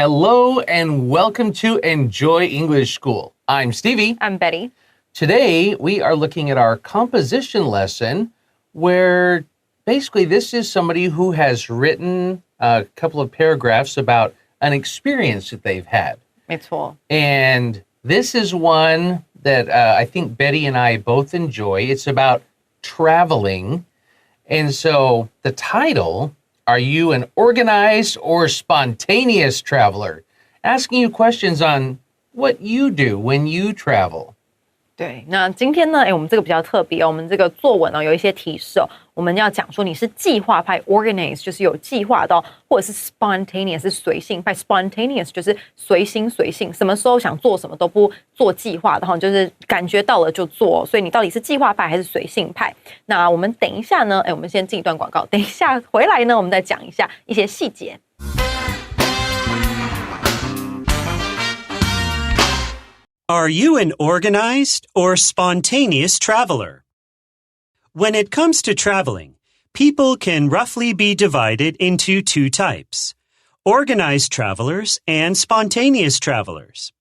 Hello and welcome to Enjoy English School. I'm Stevie. I'm Betty. Today we are looking at our composition lesson where basically this is somebody who has written a couple of paragraphs about an experience that they've had. 没错。 And this is one that I think Betty and I both enjoy. It's about traveling. And so the title, are you an organized or spontaneous traveler? Asking you questions on what you do when you travel. 对，那今天呢，我们这个比较特别哦，我们这个作文有一些提示哦，我们要讲说你是计划派 organized 就是有计划的，或者是 spontaneous 是随性派 spontaneous 就是随心随性，什么时候想做什么都不做计划的哈，就是感觉到了就做，所以你到底是计划派还是随性派？那我们等一下呢，我们先进一段广告，等一下回来呢，我们再讲一下一些细节。Are you an organized or spontaneous traveler? When it comes to traveling, people can roughly be divided into two types, organized travelers and spontaneous travelers.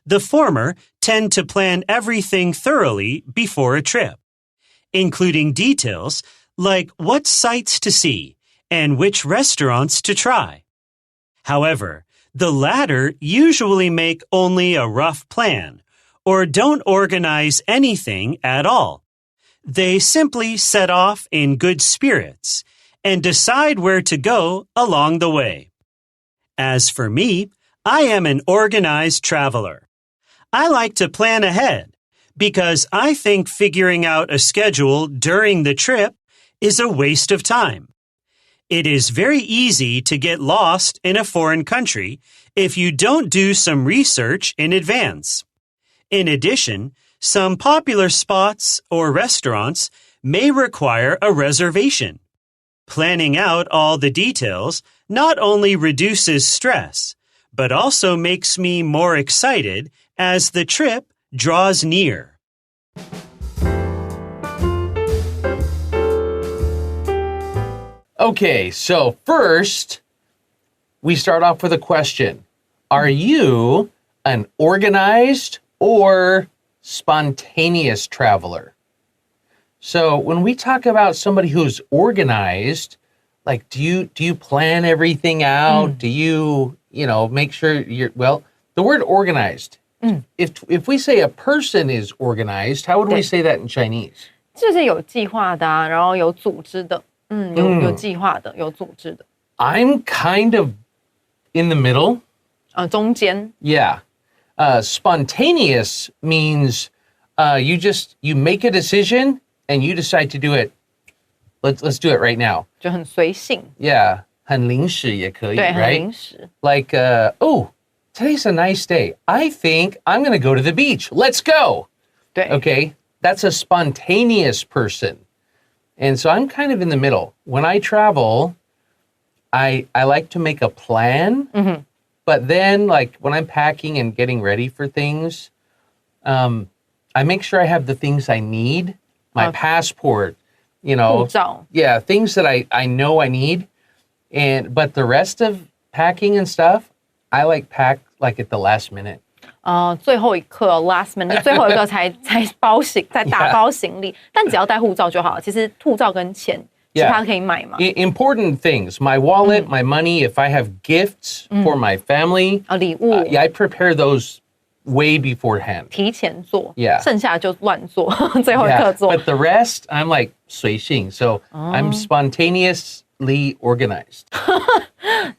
The former tend to plan everything thoroughly before a trip, including details like what sights to see and which restaurants to try. However, the latter usually make only a rough plan or don't organize anything at all. They simply set off in good spirits and decide where to go along the way. As for me, I am an organized traveler. I like to plan ahead because I think figuring out a schedule during the trip is a waste of time. It is very easy to get lost in a foreign country if you don't do some research in advance. In addition, some popular spots or restaurants may require a reservation. Planning out all the details not only reduces stress, but also makes me more excited as the trip draws near. Okay, so first, we start off with a question. Are you an organized or spontaneous traveler? So when we talk about somebody who's organized, like do you plan everything out? Do you make sure the word organized. If we say a person is organized, how would we say that in Chinese? 就是有计划的啊，然后有组织的。有计划的，有组织的。I'm kind of in the middle. 中间。Yeah. Spontaneous means you make a decision and you decide to do it. Let's do it right now. 就很随性。Yeah. 很临时也可以，对， right? 很临时。Like, today's a nice day. I think I'm going to go to the beach. Let's go. 对。Okay. That's a spontaneous person. And so I'm kind of in the middle. When I travel, I like to make a plan, but then like when I'm packing and getting ready for things, I make sure I have the things I need, my passport, 护照。Yeah, things that I know I need. But the rest of packing and stuff, I like pack like at the last minute. 最后一刻 last minute 最后一个才包行，才打包行李，但只要带护照就好。其实护照跟钱其他可以买嘛。Important things, my wallet, my money. If I have gifts for my family, 礼物 I prepare those way beforehand. 提前做， Yeah. 剩下就乱做，最后一刻做。 But the rest, I'm like 随性, so I'm spontaneously organized.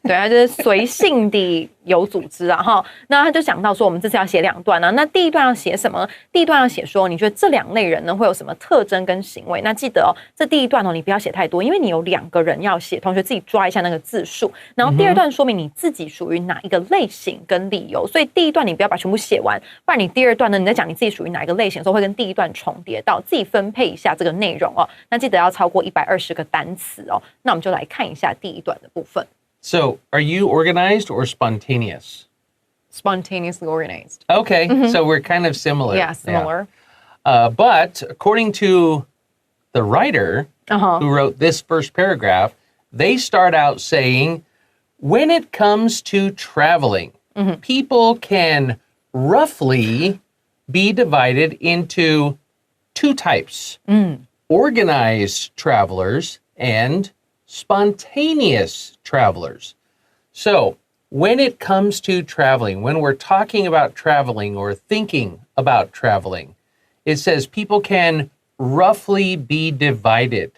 对，他就是随性的有组织啊哈。那他就讲到说，我们这次要写2段啊。那第一段要写什么？第一段要写说，你觉得这2类人呢会有什么特征跟行为？那记得哦，这第一段你不要写太多，因为你有2个人要写，同学自己抓一下那个字数。然后第二段说明你自己属于哪一个类型跟理由。所以第一段你不要把全部写完，不然你第二段呢，你在讲你自己属于哪一个类型的时候，会跟第一段重叠到，自己分配一下这个内容哦。那记得要超过120个单词哦。那我们就来看一下第一段的部分。So, are you organized or spontaneous? Spontaneously organized. Okay, so we're kind of similar. Yeah, similar. But according to the writer who wrote this first paragraph, they start out saying, when it comes to traveling, people can roughly be divided into two types, organized travelers and spontaneous travelers. So when it comes to traveling, when we're talking about traveling or thinking about traveling, it says people can roughly be divided.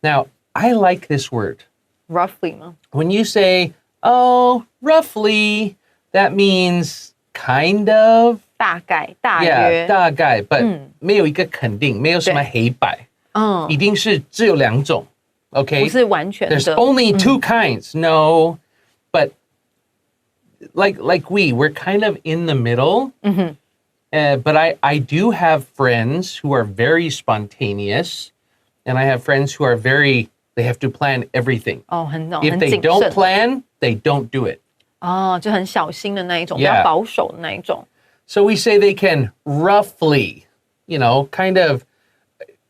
Now, I like this word. Roughly 吗？ When you say, oh, roughly, that means kind of. 大概大 Yeah, 约大概 but 没有一个肯定，没有什么黑白，一定是只有两种 okay? 不是完全的 There's only two kinds. No, but like we're kind of in the middle. But I do have friends who are very spontaneous, and I have friends who are they have to plan everything. 很 If 很 they 谨 don't 慎 plan, they don't do it. 就很小心的那一种，比 Yeah. 较保守的那一种。 So we say they can roughly, kind of,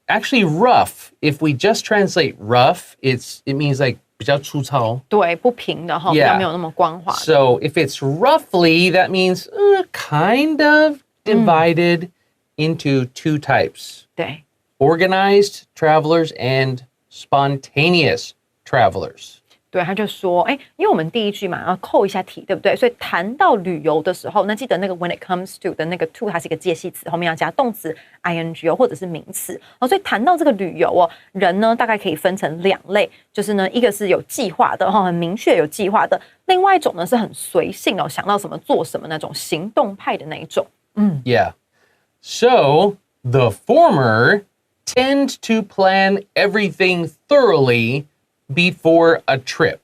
actually rough. If we just translate rough, it means like 比较粗糙。对，不平的哈，比 Yeah. 较没有那么光滑的。 So if it's roughly, that means kind of divided into two types. 对， Organized travelers and spontaneous travelers. 对，他就说，因为我们第一句嘛，要扣一下题，对不对？所以谈到旅游的时候，那记得那个 when it comes to 的那个 to， 它是一个介系词，后面要加动词 ing 或者是名词。所以谈到这个旅游人呢大概可以分成两类，就是呢，一个是有计划的，很明确有计划的；另外一种呢是很随性想到什么做什么那种行动派的那一种。Yeah. So the former tend to plan everything thoroughly before a trip.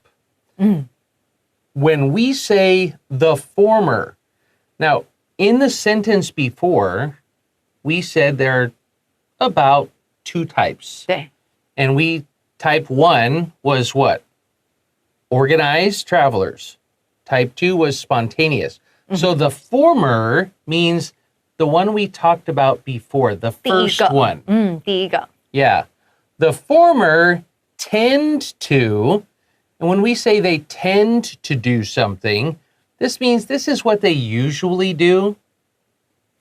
When we say the former, now in the sentence before, we said there are about two types. 对， And type 1 was what? Organized travelers. Type 2 was spontaneous. So the former means the one we talked about before, the 第一 first 个 one. 第一个 Yeah. The former tend to, and when we say they tend to do something, this means this is what they usually do.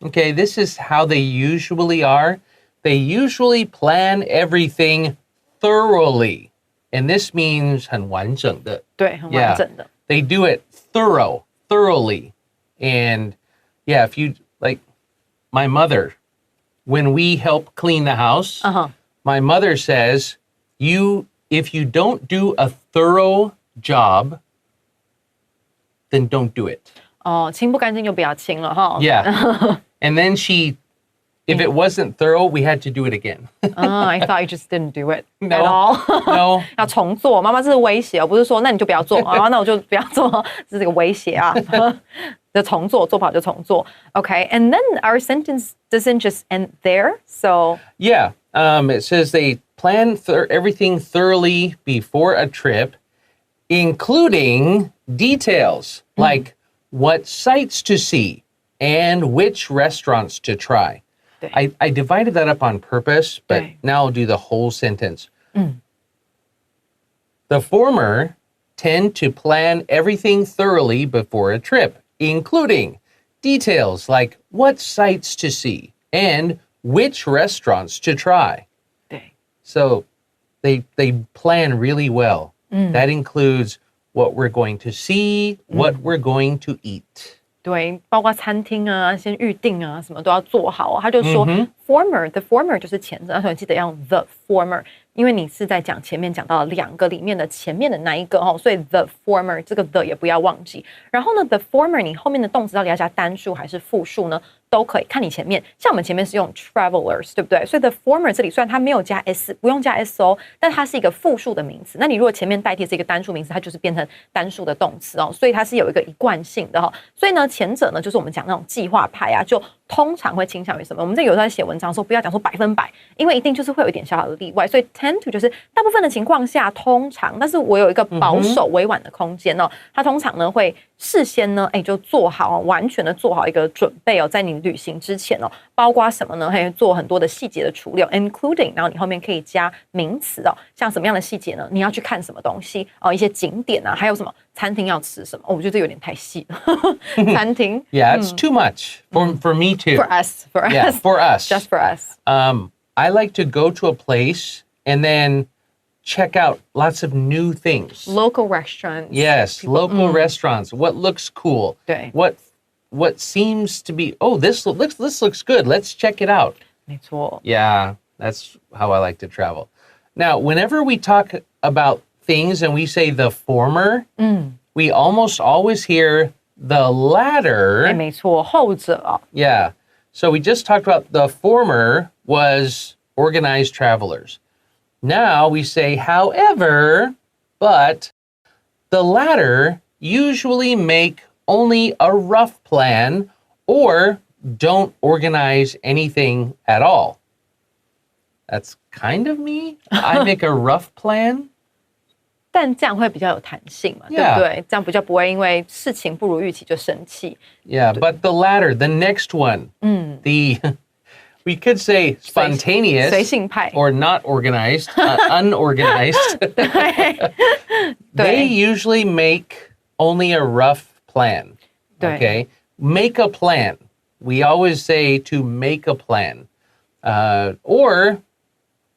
Okay, this is how they usually are. They usually plan everything thoroughly. And this means 很完整的。对，很完整的。 They do it thoroughly. And yeah, if you, like my mother, when we help clean the house, my mother says, if you don't do a thorough job, then don't do it. 清不干净就不要清了哈。 Yeah. And then if it wasn't thorough, we had to do it again. I thought you just didn't do it No. at all. No. 要重做，妈妈这是威胁，不是说那你就不要做啊，那我就不要做，这是个威胁啊。就重做，做不好就重做。Okay, and then our sentence doesn't just end there, so Yeah. It says they plan everything thoroughly before a trip, including details like what sights to see and which restaurants to try. I divided that up on purpose, but now I'll do the whole sentence. The former tend to plan everything thoroughly before a trip, including details like what sights to see and which restaurants to try. 对 So they plan really well. That includes what we're going to see, what we're going to eat. 对，包括餐厅啊，先预定啊，什么都要做好。他就说 ，the former 就是前者，所以记得要用 the former，因为你是在讲前面讲到两个里面的前面的那一个所以 the former 这个 the 也不要忘记。然后呢 ，the former 你后面的动词到底要加单数还是复数呢？都可以看你前面，像我们前面是用 travelers， 对不对？所以 the former 这里虽然它没有加 s， 不用加 s 但它是一个复数的名词。那你如果前面代替是一个单数名词，它就是变成单数的动词所以它是有一个一贯性的所以呢，前者呢就是我们讲那种计划派就通常会倾向于什么？我们这有时候在写文章的时候，不要讲说100%，因为一定就是会有一点小小的例外。所以 tend to 就是大部分的情况下通常，但是我有一个保守委婉的空间它通常呢会事先呢就做好完全的做好一个准备在你旅行之前包括什么呢？做很多的细节的处理including， 然后你后面可以加名词像什么样的细节呢？你要去看什么东西一些景点啊，还有什么餐厅要吃什么，我觉得这有点太细了。餐厅 Yeah, it's too much for me too. for us, Yeah, for us. just for us. I like to go to a place and then check out lots of new things. Local restaurants. Yes, local restaurants. What looks cool? 对， What seems to be, oh, this looks good. Let's check it out. 没错。 Yeah, that's how I like to travel. Now, whenever we talk about things and we say the former, we almost always hear the latter. 没错，后者哦。 Yeah. So we just talked about the former was organized travelers. Now we say, however, but the latter usually make only a rough plan or don't organize anything at all. That's kind of me. I make a rough plan. 但这样会比较有弹性嘛， Yeah. 对不对？这样比较不会因为事情不如预期就生气。 Yeah, but the latter, the next one, we could say spontaneous 随性派 or not organized, unorganized. 对 They usually make only a rough plan. 对 Okay, make a plan. We always say to make a plan, or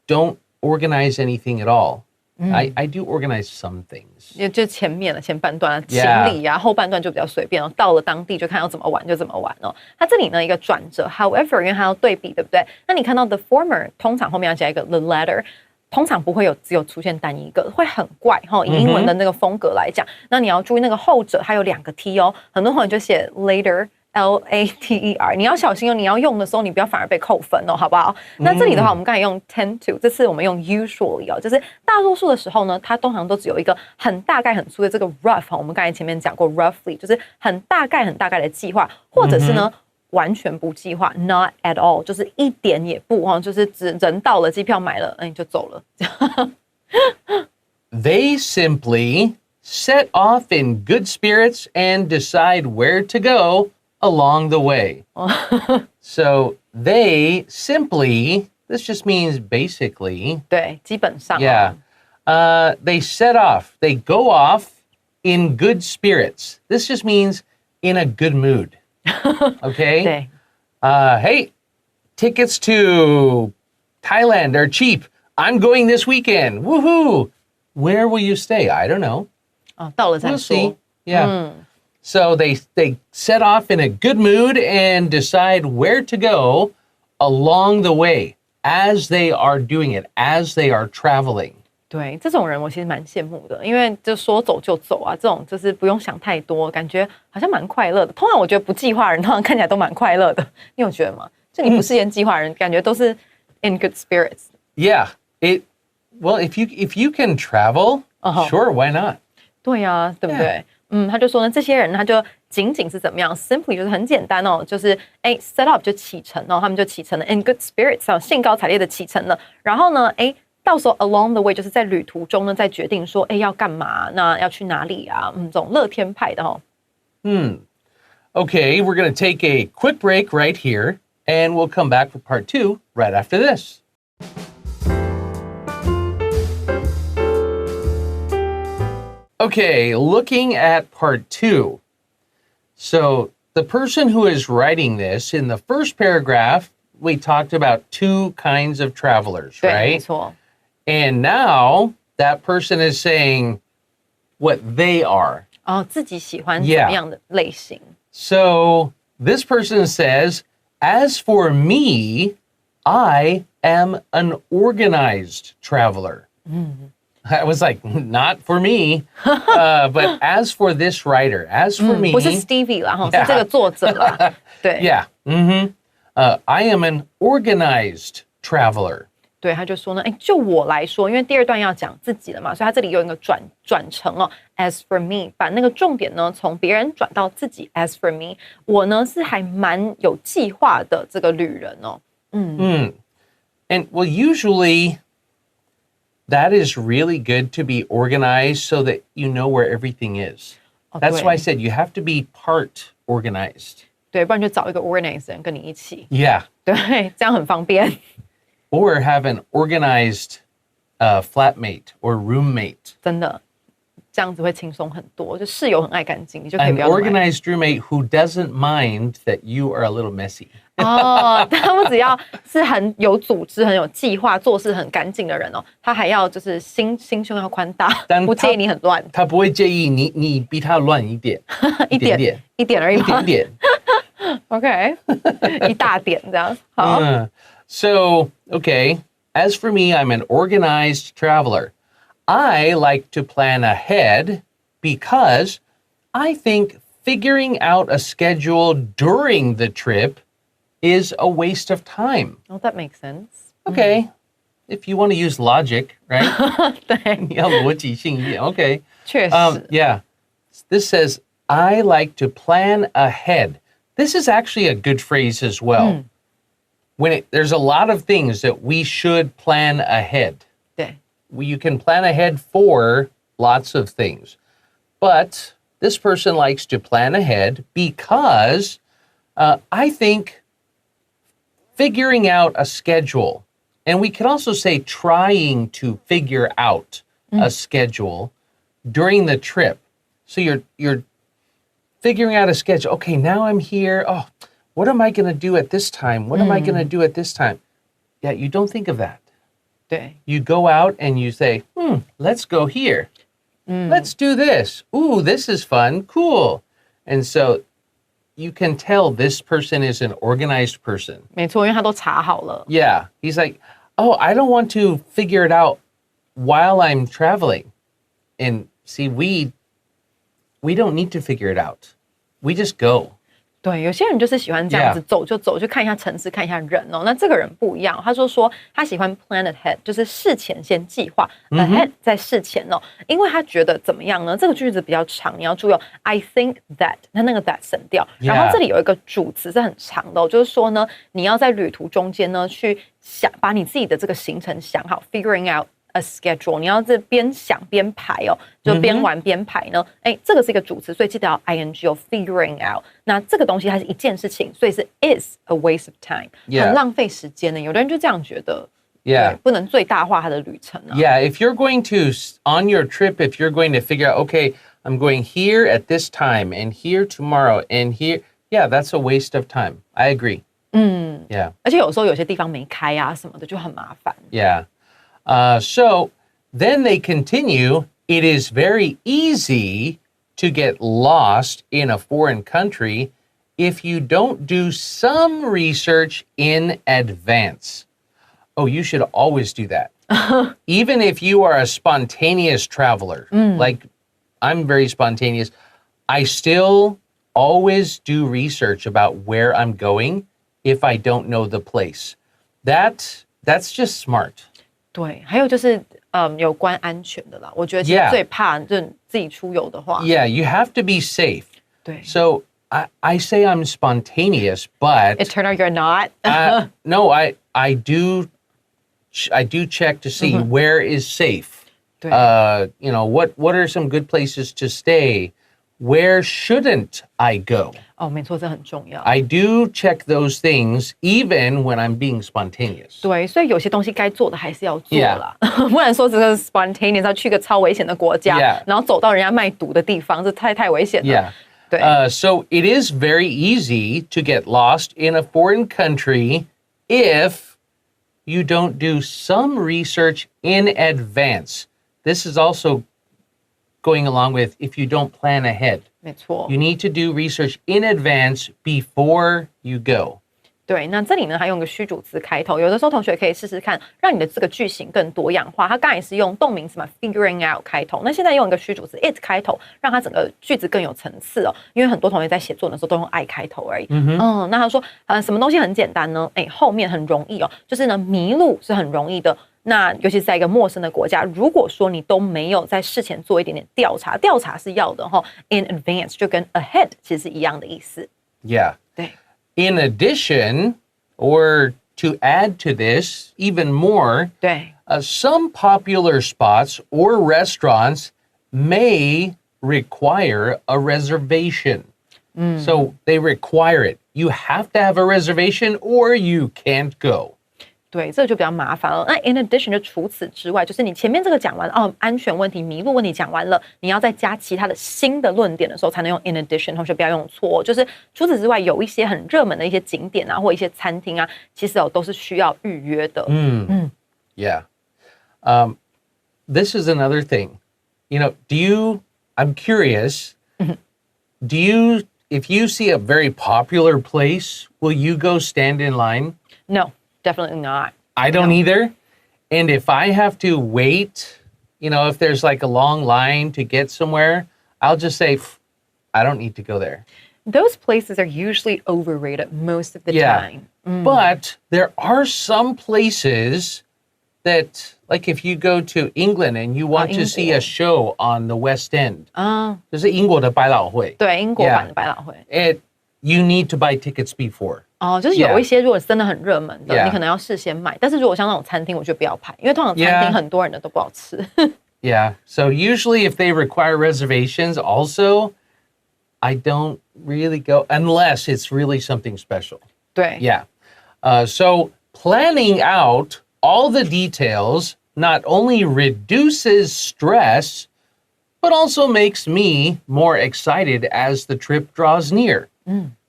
don't organize anything at all. I do organize some things. 也就前面了，前半段啊，行 Yeah. 李啊，后半段就比较随便哦。到了当地就看要怎么玩就怎么玩哦。它这里呢一个转折 ，however，因为它要对比，对不对？那你看到 the former， 通常后面要加一个 the latter。通常不会只有出现单一个，会很怪哈。以英文的那个风格来讲，那你要注意那个后者它有2个 t 哦。很多朋友就写 later。Later， 你要小心哦！你要用的时候，你不要反而被扣分哦，好不好？那这里的话，我们刚才用 tend to， 这次我们用 usually 哦，就是大多数的时候呢，它通常都只有一个很大概、很粗的这个 rough 哈。我们刚才前面讲过 roughly， 就是很大概、很大概的计划，或者是呢完全不计划 ，not at all， 就是一点也不哈，就是人到了，机票买了，你就走了。They simply set off in good spirits and decide where to go along the way. So they simply, this just means basically. 对，基本上 Yeah. They set off, they go off in good spirits. This just means in a good mood. Okay? 对 Hey, tickets to Thailand are cheap. I'm going this weekend. Woohoo! Where will you stay? I don't know. 哦，到了再 We'll 说 see. Yeah. So they set off in a good mood and decide where to go along the way as they are doing it, as they are traveling. 对，这种人我其实蛮羡慕的，因为就说走就走啊，这种就是不用想太多，感觉好像蛮快乐的。通常我觉得不计划的人，通常看起来都蛮快乐的。你有觉得吗？就你不事先计划的人，感觉都是 in good spirits。 Yeah. Well, if you can travel, sure, why not? 对啊，对不对？他就说呢，这些人他就仅仅是怎么样 ，simply 就是很简单哦，就是set up 就启程哦，他们就启程了 ，in good spirits 兴高采烈的启程了。然后呢，到时候 along the way 就是在旅途中呢，再决定说，要干嘛，那要去哪里啊？这种乐天派的哦。Okay, we're going to take a quick break right here, and we'll come back for part 2 right after this. Okay, looking at part 2. So the person who is writing this, in the first paragraph, we talked about 2 kinds of travelers, 对，没 right? 错。 And now that person is saying what they are. 哦，自己喜欢怎么样的类型？ So this person says, as for me, I am an organized traveler. I was like, not for me. But as for this writer, as for me. 不是 Stevie 啦，是这个作者啦。对 Yeah. I am an organized traveler. 对，他就说呢，就我来说，因为第2段要讲自己了嘛，所以他这里有一个转成哦 ，as for me， 把那个重点呢从别人转到自己 ，as for me， 我呢是还蛮有计划的这个旅人哦。And well, usually that is really good to be organized so that you know where everything is. That's why I said you have to be part organized. 对，不然就找一个 organized 人跟你一起。 Yeah. 对，这样很方便。 Or have an organized flatmate or roommate. 真的，这样子会轻松很多。就室友很爱干净，你就可以不 An 要那么爱 organized roommate who doesn't mind that you are a little messy. 哦，他们只要是很有组织、很有计划、做事很干净的人哦，他还要就是心胸要宽大，不介意你很乱。他不会介意你比他乱一点，一点而已嘛。一点点。OK， 一大点这样。好。So, okay, as for me, I'm an organized traveler. I like to plan ahead because I think figuring out a schedule during the trip is a waste of time. Oh, that makes sense. Okay, if you want to use logic, right? 对，你要逻辑性一点. Okay. 确实。Yeah. This says, I like to plan ahead. This is actually a good phrase as well. There's a lot of things that we should plan ahead. 对。You can plan ahead for lots of things. But this person likes to plan ahead because I think figuring out a schedule, and we can also say trying to figure out a schedule during the trip. So you're figuring out a schedule. Okay, now I'm here. Oh, what am I going to do at this time? What am I going to do at this time? Yeah, you don't think of that. 对。 You go out and you say, let's go here. Let's do this. Ooh, this is fun. Cool. And so you can tell this person is an organized person. 没错，因为他都查好了。 Yeah. He's like, oh, I don't want to figure it out while I'm traveling. And see, we don't need to figure it out. We just go. 对，有些人就是喜欢这样子走就走，就看一下城市，看一下人哦。那这个人不一样，他说他喜欢 plan ahead， 就是事前先计划 ahead 在事前哦，因为他觉得怎么样呢？这个句子比较长，你要注意哦。I think that， 那个 that 省掉，然后这里有一个主词是很长的哦，就是说呢，你要在旅途中间呢去想，把你自己的这个行程想好 ，figuring out a schedule， 你要这边想边排哦，就边玩边排呢。这个是一个主词，所以记得要 ing 哦 ，figuring out。那这个东西它是一件事情，所以是 is a waste of time， 很浪费时间的。有的人就这样觉得，不能最大化他的旅程啊。Yeah, if you're going to on your trip, if you're going to figure out, okay, I'm going here at this time and here tomorrow and here, yeah, that's a waste of time. I agree. Yeah. 而且有时候有些地方没开啊什么的就很麻烦。Yeah. So then they continue, it is very easy to get lost in a foreign country if you don't do some research in advance. Oh, you should always do that. Even if you are a spontaneous traveler, like I'm very spontaneous, I still always do research about where I'm going if I don't know the place. That's just smart. 对，还有就是有关安全的啦，我觉得其实最怕就自己出游的话。Yeah, you have to be safe. 对。So I say I'm spontaneous, but it turned out you're not. No, I do check to see where is safe. 对。You know, what are some good places to stay? Where shouldn't I go? 哦，没错，这很重要。I do check those things even when I'm being spontaneous. 对，所以有些东西该做的还是要做啦，不然说这个 spontaneous 要去个超危险的国家，然后走到人家卖毒的地方，这太危险了。Yeah. 对。So it is very easy to get lost in a foreign country if you don't do some research in advance. This is also going along with if you don't plan ahead. 没错。You need to do research in advance before you go. 对，那这里呢，还用个虚主词开头，有的时候同学可以试试看，让你的这个句型更多样化。他刚才也是用动名词嘛 ，figuring out 开头，那现在用一个虚主词 it 开头，让它整个句子更有层次哦。因为很多同学在写作的时候都用 I 开头而已。那他说，什么东西很简单呢？后面很容易哦，就是呢，迷路是很容易的。那尤其是在一个陌生的国家，如果说你都没有在事前做一点点调查，调查是要的哈。In advance 就跟 ahead 其实是一样的意思。Yeah. 对。In addition, or to add to this even more, 对。Some popular spots or restaurants may require a reservation. So they require it. You have to have a reservation or you can't go. 对，这个就比较麻烦了。那 in addition 就除此之外，就是你前面这个讲完哦，安全问题、迷路问题讲完了，你要再加其他的新的论点的时候，才能用 in addition。同学不要用错，就是除此之外，有一些很热门的一些景点啊，或一些餐厅啊，其实都是需要预约的。Yeah. This is another thing. You know, I'm curious, if you see a very popular place, will you go stand in line? No, definitely not. I don't either. And if I have to wait, if there's like a long line to get somewhere, I'll just say, I don't need to go there. Those places are usually overrated most of the time. But there are some places that, like if you go to England and you want to see a show on the West End, 就是英国的百老汇，对，英国版的百老汇。You need to buy tickets before. 就是有一些如果真的很热门的，你可能要事先买。但是如果像那种餐厅，我觉得不要排，因为通常餐厅很多人的都不好吃。Yeah. So usually if they require reservations also, I don't really go unless it's really something special. 对。Yeah. So planning out all the details not only reduces stress, but also makes me more excited as the trip draws near.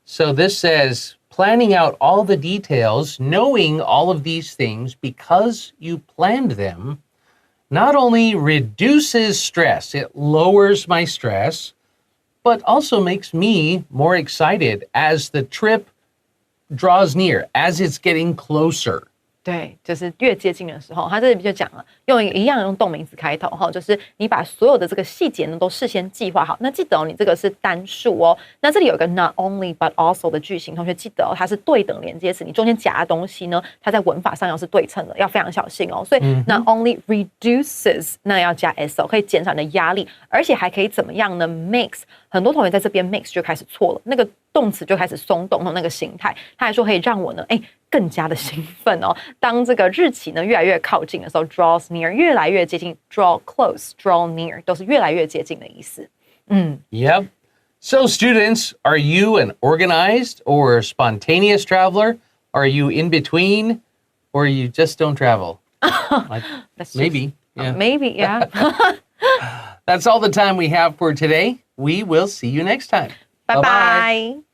So this says, planning out all the details, knowing all of these things because you planned them, not only reduces stress, it lowers my stress, but also makes me more excited as the trip draws near, as it's getting closer. 对，就是越接近的时候，他这里就讲了，一样用动名词开头哈，就是你把所有的这个细节呢都事先计划好。那记得你这个是单数哦。那这里有一个 not only but also 的句型，同学记得它是对等连接词，你中间夹的东西呢，它在文法上要是对称的，要非常小心哦。所以 not only reduces， 那要加 s 可以减少你的压力，而且还可以怎么样呢 ？makes， 很多同学在这边 makes 就开始错了，那个动词就开始松动那个形态，他还说可以让我呢，更加的兴奋哦。当这个日期呢越来越靠近的时候 ，draws near 越来越接近 ，draw close、draw near 都是越来越接近的意思。Yep. So students, are you an organized or spontaneous traveler? Are you in between, or you just don't travel? Maybe. Yeah. Maybe, yeah. That's all the time we have for today. We will see you next time. Bye-bye.